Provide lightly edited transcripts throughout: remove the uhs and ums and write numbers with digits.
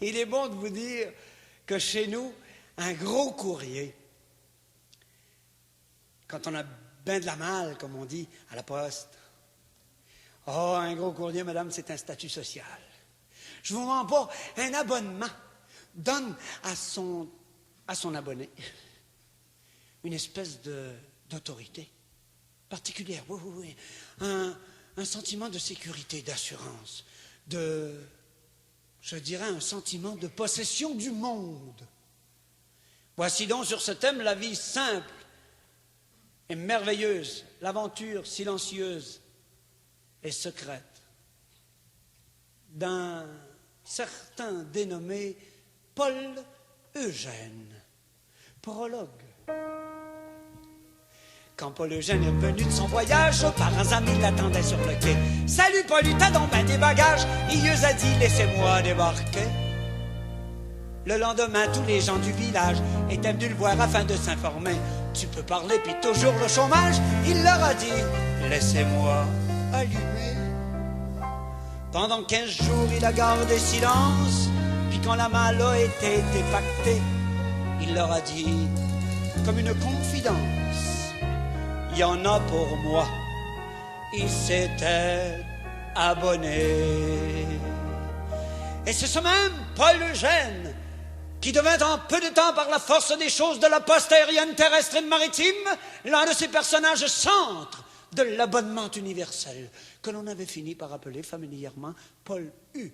Il est bon de vous dire que chez nous, un gros courrier, quand on a ben de la malle, comme on dit, à la poste, oh, un gros courrier, madame, c'est un statut social. Je vous mens pas, un abonnement donne à son abonné une espèce d'autorité particulière, oui. Un sentiment de sécurité, d'assurance, je dirais, un sentiment de possession du monde. Voici donc sur ce thème la vie simple et merveilleuse, l'aventure silencieuse et secrète d'un certain dénommé Paul Eugène, prologue. Quand Paul Eugène est revenu de son voyage, par amis l'attendaient sur le quai. « Salut Paul, t'as donc ben des bagages ?» Il lui a dit « Laissez-moi débarquer. » Le lendemain, tous les gens du village étaient venus le voir afin de s'informer. « Tu peux parler, puis toujours le chômage ?» Il leur a dit « Laissez-moi allumer. » Pendant 15 jours, il a gardé silence. Puis quand la malle a été dépactée, il leur a dit, comme une confidence, il y en a pour moi. Il s'était abonné. Et c'est ce même Paul Eugène qui devint en peu de temps, par la force des choses de la poste aérienne, terrestre et maritime, l'un de ces personnages centres de l'abonnement universel, que l'on avait fini par appeler familièrement Paul U.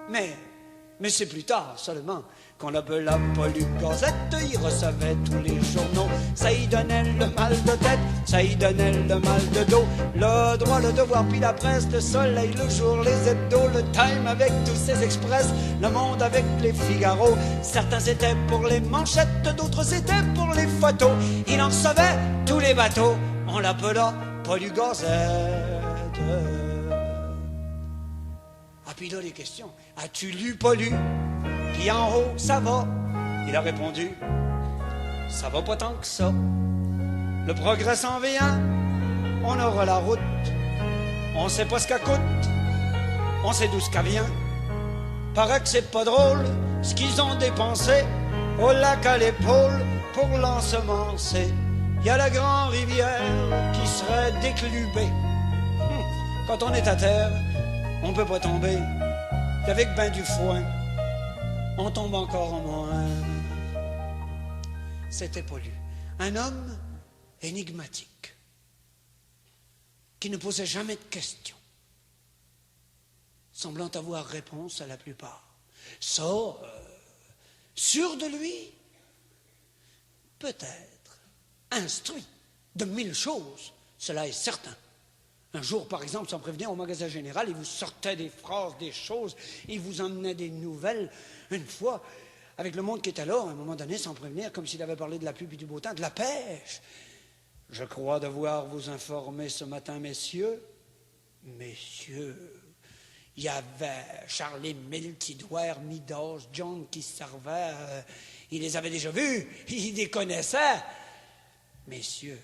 Mais c'est plus tard seulement qu'on l'appela Paul U Gazette. Il recevait tous les journaux, ça y donnait le mal de tête, ça y donnait le mal de dos. Le droit, le devoir, puis la presse, le soleil, le jour, les hebdos, le Time avec tous ses express, le Monde avec les Figaro. Certains étaient pour les manchettes, d'autres étaient pour les photos. Il en recevait tous les bateaux, on l'appela Paul U Gazette. Ah, puis là, les questions. As-tu lu, Paul U? Puis en haut, ça va. Il a répondu, ça va pas tant que ça. Le progrès s'en vient, on aura la route. On sait pas ce qu'elle coûte, on sait d'où ce qu'elle vient. Paraît que c'est pas drôle, ce qu'ils ont dépensé au lac à l'épaule pour l'ensemencer. Il y a la grande rivière qui serait déclubée. Quand on est à terre, on peut pas tomber. Avec ben du foin, on tombe encore en moins. C'était Paul U, un homme énigmatique, qui ne posait jamais de questions, semblant avoir réponse à la plupart. Ça, sûr de lui, peut-être, instruit de 1000 choses, cela est certain. Un jour, par exemple, sans prévenir, au magasin général, il vous sortait des phrases, des choses, il vous emmenait des nouvelles. Une fois, avec le monde qui était là, à un moment donné, sans prévenir, comme s'il avait parlé de la pluie et du beau temps, de la pêche. Je crois devoir vous informer ce matin, messieurs, il y avait Charlie Mill, Tidware, Midas, John qui se servait, il les avait déjà vus, il les connaissait. Messieurs,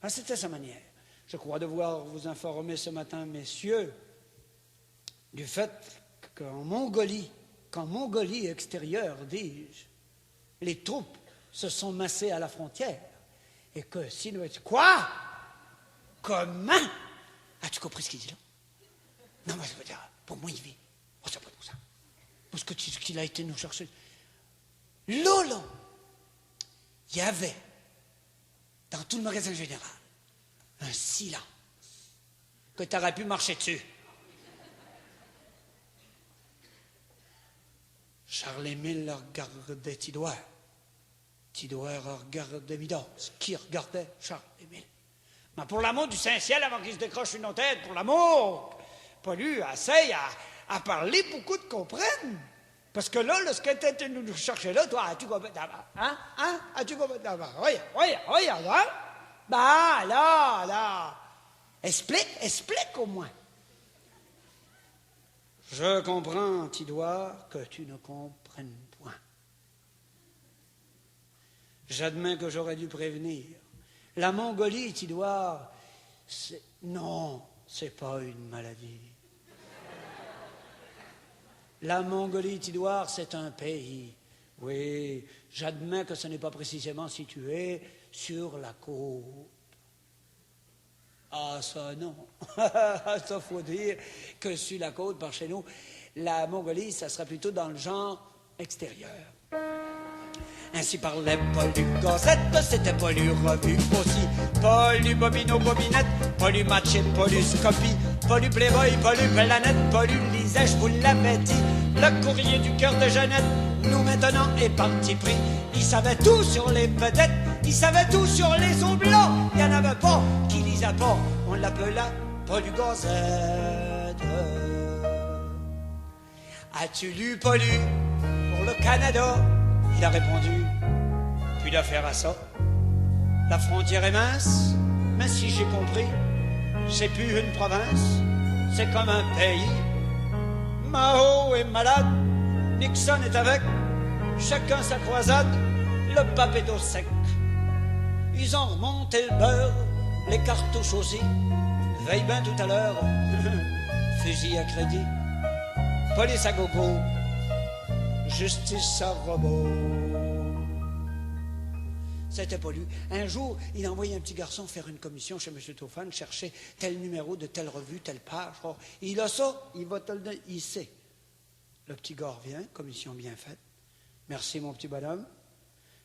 ah, c'était sa manière. Je crois devoir vous informer ce matin, messieurs, du fait qu'en Mongolie extérieure, dis-je, les troupes se sont massées à la frontière et que si nous... Quoi? Comment? As-tu compris ce qu'il dit là? Non, mais ça veut dire, pour moi, il vit. Oh, c'est pas pour ça. Parce qu'il a été nous chercher. Là, il y avait, dans tout le magasin général, un silence que tu aurais pu marcher dessus. Charles-Émile regardait Tidware. Tidware regardait Midas. Qui regardait Charles-Émile? Mais pour l'amour du Saint-Ciel, avant qu'il se décroche une autre tête, pour l'amour, Paul U essaye à parler pour qu'on te comprenne. Parce que là, ce que tu nous cherchais là, toi, as-tu compris d'abord? Hein? As-tu compris d'abord? Regarde, hein? Ben, là. Explique au moins. Je comprends, Tidware, que tu ne comprennes point. J'admets que j'aurais dû prévenir. La Mongolie, Tidware, non, c'est pas une maladie. La Mongolie-Tidouar, c'est un pays. Oui, j'admets que ce n'est pas précisément situé sur la côte. Ah, ça, non. Ça, faut dire que sur la côte, par chez nous, la Mongolie, ça serait plutôt dans le genre extérieur. Ainsi parlait Paul-du Gazette, c'était Paul-du Revue aussi. Paul-du Bobino Bobinette, Paul-du Match et Paul-du Scopie, Paul-du Playboy, Paul-du Planète, Paul-du Lisait, je vous l'avais dit. Le courrier du cœur de Jeannette, nous maintenant est parti pris. Il savait tout sur les vedettes, il savait tout sur les os blancs. Il n'y en avait pas qui lisait pas, on l'appela Paul-du Gazette. As-tu lu Paul-du pour le Canada? Il a répondu, plus d'affaire à ça. La frontière est mince, mais si j'ai compris, c'est plus une province, c'est comme un pays. Mao est malade, Nixon est avec, chacun sa croisade, le pape est au sec. Ils ont remonté le beurre, les cartouches aussi, veille bien tout à l'heure, fusil à crédit, police à gogo, justice à robot. C'était pas lui. Un jour, il a envoyé un petit garçon faire une commission chez M. Taufan, chercher tel numéro de telle revue, telle page. Oh, il a ça, il va te le donner, il sait. Le petit gars revient, commission bien faite. Merci, mon petit bonhomme.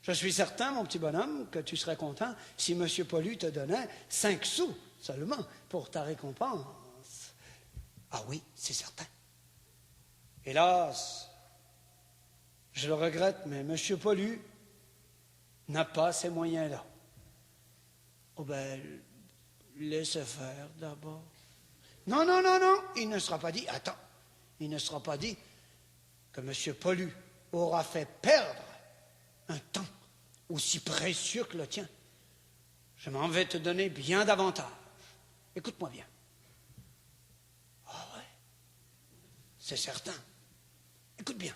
Je suis certain, mon petit bonhomme, que tu serais content si M. Paulu te donnait 5 sous seulement pour ta récompense. Ah oui, c'est certain. Hélas, je le regrette, mais M. Paulu n'a pas ces moyens-là. Oh ben, laissez faire d'abord. Non, non, non, non, il ne sera pas dit, attends, il ne sera pas dit que M. Paulu aura fait perdre un temps aussi précieux que le tien. Je m'en vais te donner bien davantage. Écoute-moi bien. Ah ouais, c'est certain. Écoute bien.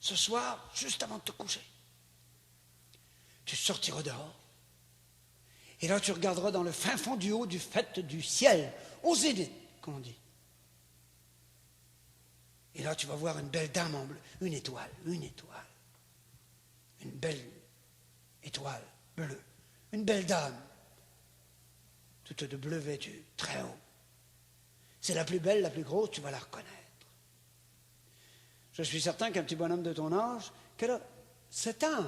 Ce soir, juste avant de te coucher, tu sortiras dehors. Et là, tu regarderas dans le fin fond du haut du faîte du ciel, au zénith, qu'on dit. Et là, tu vas voir une belle dame en bleu, une étoile, une belle étoile bleue, une belle dame, toute de bleu vêtue, très haut. C'est la plus belle, la plus grosse, tu vas la reconnaître. Je suis certain qu'un petit bonhomme de ton âge, quel âge? 7 ans.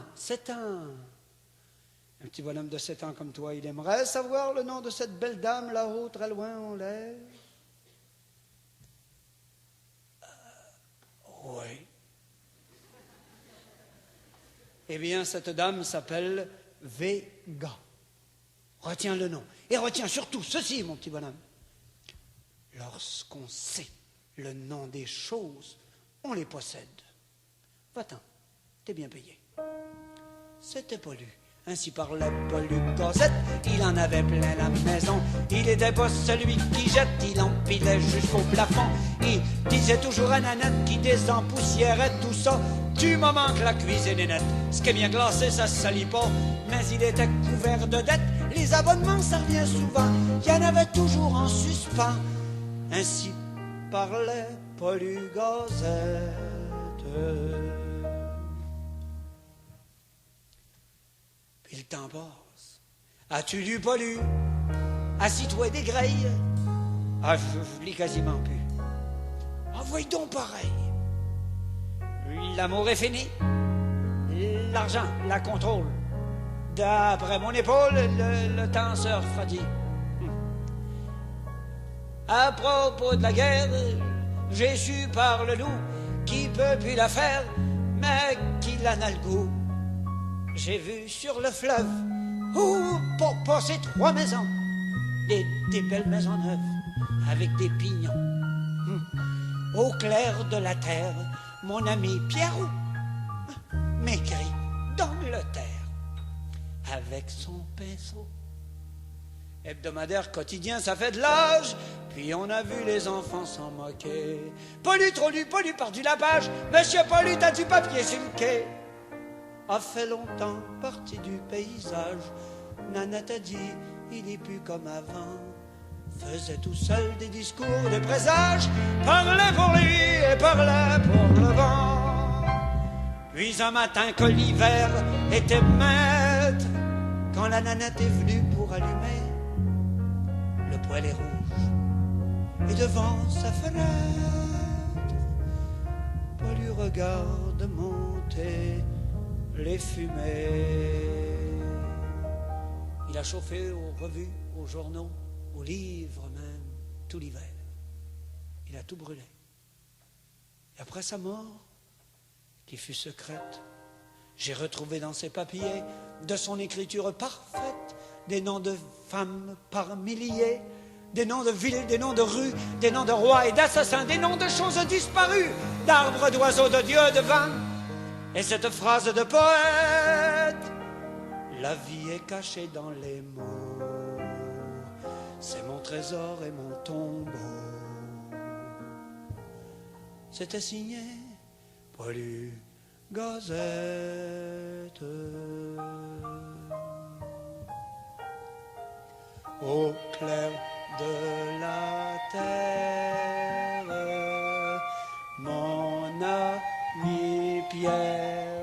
Un petit bonhomme de 7 ans comme toi, il aimerait savoir le nom de cette belle dame là-haut, très loin en l'air. Oui. Eh bien, cette dame s'appelle Vega. Retiens le nom. Et retiens surtout ceci, mon petit bonhomme. Lorsqu'on sait le nom des choses, on les possède. Va-t'en, t'es bien payé. C'était Paulu. Ainsi parlait Paulu Gazette, il en avait plein la maison. Il était pas celui qui jette, il empilait jusqu'au plafond. Il disait toujours à Nanette qui désempoussiérait tout ça. Du moment que la cuisine est nette, ce qui est bien glacé, ça se salit pas. Mais il était couvert de dettes, les abonnements, ça revient souvent. Il y en avait toujours en suspens. Ainsi parlait Paulu Gazette. Puis le temps passe. As-tu lu Paulu? Assis-toi des greilles. Ah, je lis quasiment plus. Ah, voyons donc pareil. L'amour est fini. L'argent la contrôle. D'après mon épaule, le temps se refroidit. À propos de la guerre, j'ai su par le loup qui peut plus la faire, mais qu'il en a le goût. J'ai vu sur le fleuve où pour passer 3 maisons, des belles maisons neuves avec des pignons. Au clair de la terre, mon ami Pierrot m'écrit d'Angleterre avec son pinceau. Hebdomadaire quotidien, ça fait de l'âge. Puis on a vu les enfants s'en moquer. Paulu, trop lu, Paulu, par-du la page. Monsieur Paulu, t'as du papier sur le quai. A fait longtemps partie du paysage. Nanette a dit, il est plus comme avant. Faisait tout seul des discours de présage. Parlait pour lui et parlait pour Puis un matin que l'hiver était maître, quand la nanette est venue pour allumer, le poêle est rouge, et devant sa fenêtre, Paul lui regarde monter les fumées. Il a chauffé aux revues, aux journaux, aux livres même, tout l'hiver. Il a tout brûlé. Et après sa mort, qui fut secrète, j'ai retrouvé dans ses papiers, de son écriture parfaite, des noms de femmes par milliers, des noms de villes, des noms de rues, des noms de rois et d'assassins, des noms de choses disparues, d'arbres, d'oiseaux, de dieux, de vins. Et cette phrase de poète: la vie est cachée dans les mots, c'est mon trésor et mon tombeau. C'était signé Paul Gazette. Au clair de la terre, mon ami Pierre